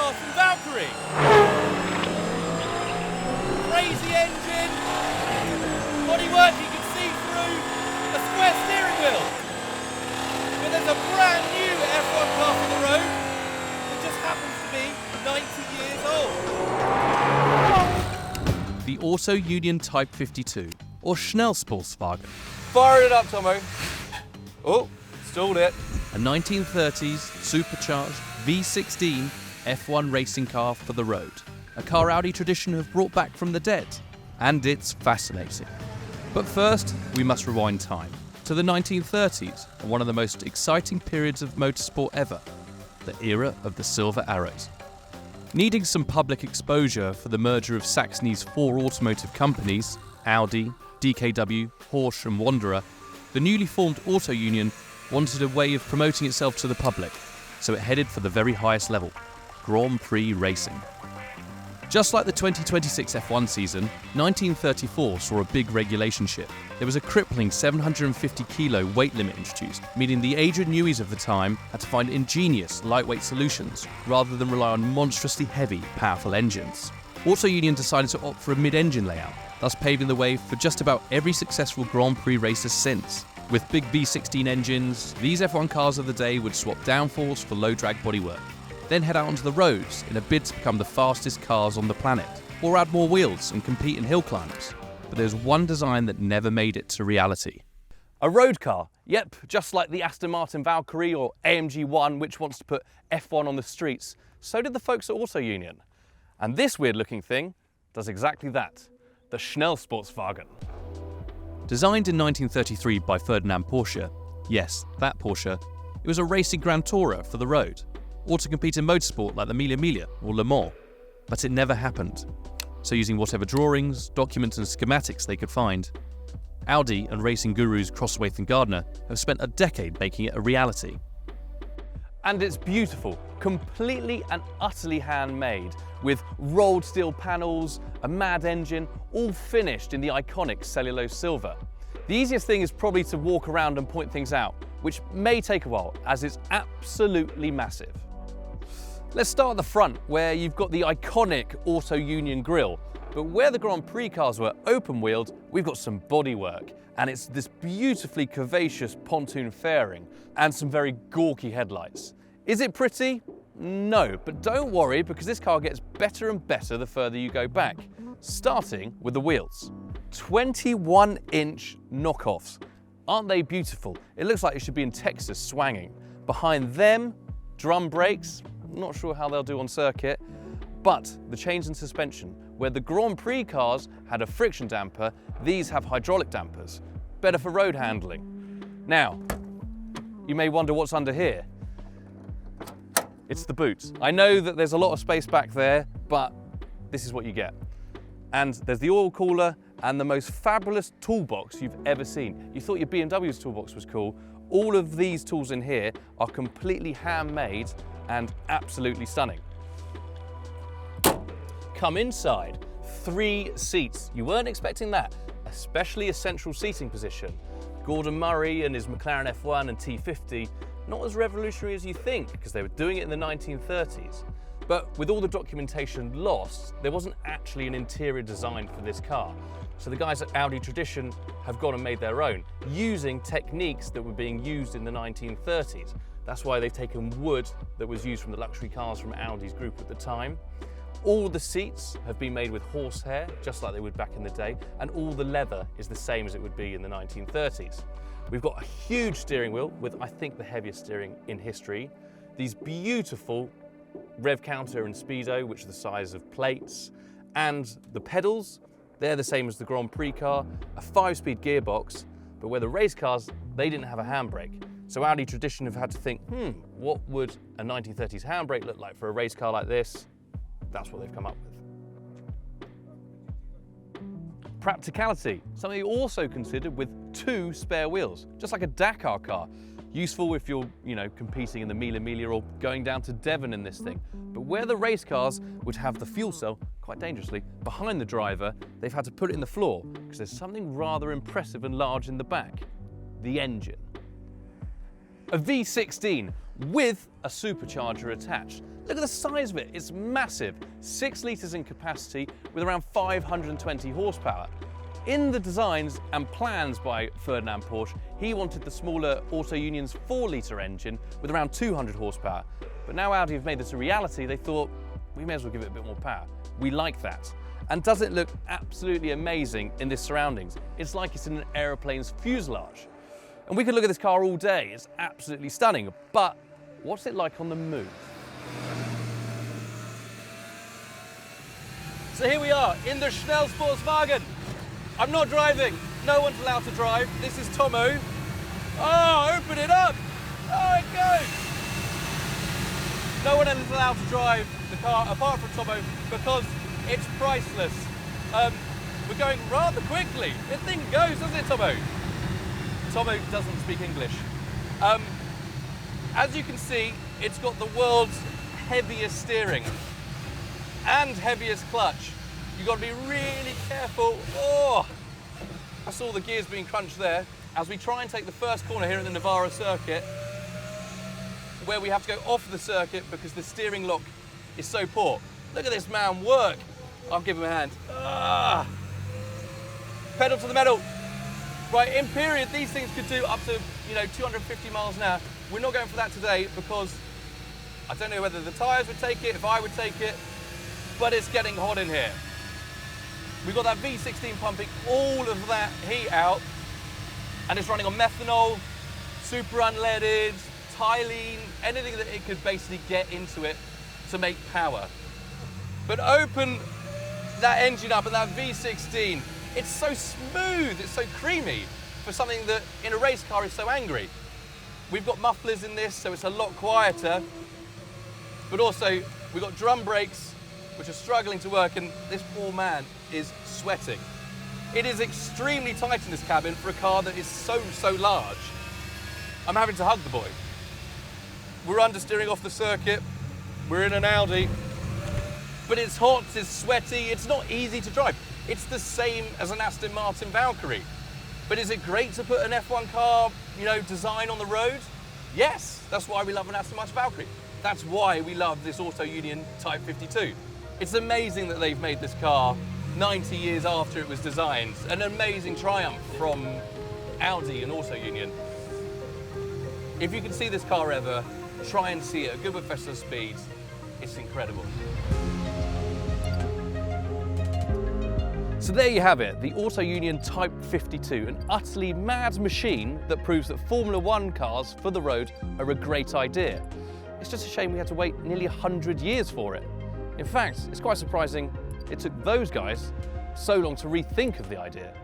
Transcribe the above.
Martin Valkyrie. Crazy engine, bodywork you can see through, a square steering wheel. But there's a brand new F1 car for the road that just happens to be 90 years old. The Auto Union Type 52, or Schnellsportswagen. Firing it up, Tomo. Oh, stalled it. A 1930s supercharged V16 F1 racing car for the road. A car Audi Tradition have brought back from the dead. And it's fascinating. But first, we must rewind time to the 1930s, one of the most exciting periods of motorsport ever, the era of the Silver Arrows. Needing some public exposure for the merger of Saxony's four automotive companies, Audi, DKW, Porsche and Wanderer, the newly formed Auto Union wanted a way of promoting itself to the public, so it headed for the very highest level, Grand Prix racing. Just like the 2026 F1 season, 1934 saw a big regulation shift. There was a crippling 750 kilo weight limit introduced, meaning the Adrian Newey's of the time had to find ingenious, lightweight solutions, rather than rely on monstrously heavy, powerful engines. Auto Union decided to opt for a mid-engine layout, thus paving the way for just about every successful Grand Prix racer since. With big V16 engines, these F1 cars of the day would swap downforce for low-drag bodywork, then head out onto the roads in a bid to become the fastest cars on the planet, or add more wheels and compete in hill climbs. But there's one design that never made it to reality. A road car, yep, just like the Aston Martin Valkyrie or AMG One, which wants to put F1 on the streets, so did the folks at Auto Union. And this weird-looking thing does exactly that, the Schnellsportswagen. Designed in 1933 by Ferdinand Porsche, yes, that Porsche, it was a racing Grand Tourer for the road, or to compete in motorsport like the Mille Miglia or Le Mans. But it never happened. So using whatever drawings, documents and schematics they could find, Audi and racing gurus Crosthwaite and Gardner have spent a decade making it a reality. And it's beautiful, completely and utterly handmade, with rolled steel panels, a mad engine, all finished in the iconic cellulose silver. The easiest thing is probably to walk around and point things out, which may take a while, as it's absolutely massive. Let's start at the front, where you've got the iconic Auto Union grille, but where the Grand Prix cars were open-wheeled, we've got some bodywork, and it's this beautifully curvaceous pontoon fairing and some very gawky headlights. Is it pretty? No, but don't worry, because this car gets better and better the further you go back, starting with the wheels. 21-inch knockoffs. Aren't they beautiful? It looks like it should be in Texas swanging. Behind them, drum brakes. Not sure how they'll do on circuit, but the change in suspension. Where the Grand Prix cars had a friction damper, these have hydraulic dampers. Better for road handling. Now, you may wonder what's under here. It's the boot. I know that there's a lot of space back there, but this is what you get. And there's the oil cooler and the most fabulous toolbox you've ever seen. You thought your BMW's toolbox was cool. All of these tools in here are completely handmade and absolutely stunning. Come inside. 3 seats. You weren't expecting that, especially a central seating position. Gordon Murray and his McLaren F1 and T50, not as revolutionary as you think, because they were doing it in the 1930s. But with all the documentation lost, there wasn't actually an interior design for this car. So the guys at Audi Tradition have gone and made their own, using techniques that were being used in the 1930s. That's why they've taken wood that was used from the luxury cars from Audi's group at the time. All the seats have been made with horsehair, just like they would back in the day, and all the leather is the same as it would be in the 1930s. We've got a huge steering wheel with, I think, the heaviest steering in history. These beautiful rev counter and speedo, which are the size of plates, and the pedals, they're the same as the Grand Prix car, a 5-speed gearbox, but where the race cars, they didn't have a handbrake. So Audi Tradition have had to think, what would a 1930s handbrake look like for a race car like this? That's what they've come up with. Practicality, something also considered with 2 spare wheels, just like a Dakar car. Useful if you're, competing in the Mille Miglia or going down to Devon in this thing. But where the race cars would have the fuel cell, quite dangerously, behind the driver, they've had to put it in the floor because there's something rather impressive and large in the back, the engine. A V16, with a supercharger attached. Look at the size of it, it's massive. 6 litres in capacity with around 520 horsepower. In the designs and plans by Ferdinand Porsche, he wanted the smaller Auto Union's 4-litre engine with around 200 horsepower. But now Audi have made this a reality, they thought, we may as well give it a bit more power. We like that. And does it look absolutely amazing in this surroundings? It's like it's in an aeroplane's fuselage. And we could look at this car all day, it's absolutely stunning, but what's it like on the move? So here we are in the Schnellsportswagen. I'm not driving, no one's allowed to drive. This is Tomo. Oh, open it up! Oh, it goes! No one is allowed to drive the car apart from Tomo because it's priceless. We're going rather quickly. This thing goes, doesn't it, Tomo? Tomo doesn't speak English. As you can see, it's got the world's heaviest steering and heaviest clutch. You've got to be really careful. Oh, I saw the gears being crunched there. As we try and take the first corner here in the Navarra circuit, where we have to go off the circuit because the steering lock is so poor. Look at this man work. I'll give him a hand. Ah. Pedal to the metal. Right, in period, these things could do up to, 250 miles an hour. We're not going for that today because I don't know whether the tyres would take it, if I would take it, but it's getting hot in here. We've got that V16 pumping all of that heat out, and it's running on methanol, super unleaded, Tylene, anything that it could basically get into it to make power. But open that engine up and that V16, it's so smooth, it's so creamy for something that in a race car is so angry. We've got mufflers in this, so it's a lot quieter, but also we've got drum brakes which are struggling to work, and this poor man is sweating. It is extremely tight in this cabin for a car that is so large. I'm having to hug the boy. We're understeering off the circuit, we're in an Audi, but it's hot, it's sweaty, it's not easy to drive. It's the same as an Aston Martin Valkyrie. But is it great to put an F1 car, design on the road? Yes, that's why we love an Aston Martin Valkyrie. That's why we love this Auto Union Type 52. It's amazing that they've made this car 90 years after it was designed. An amazing triumph from Audi and Auto Union. If you can see this car ever, try and see it at good professional speeds. It's incredible. So there you have it, the Auto Union Type 52, an utterly mad machine that proves that Formula One cars for the road are a great idea. It's just a shame we had to wait nearly 100 years for it. In fact, it's quite surprising it took those guys so long to rethink of the idea.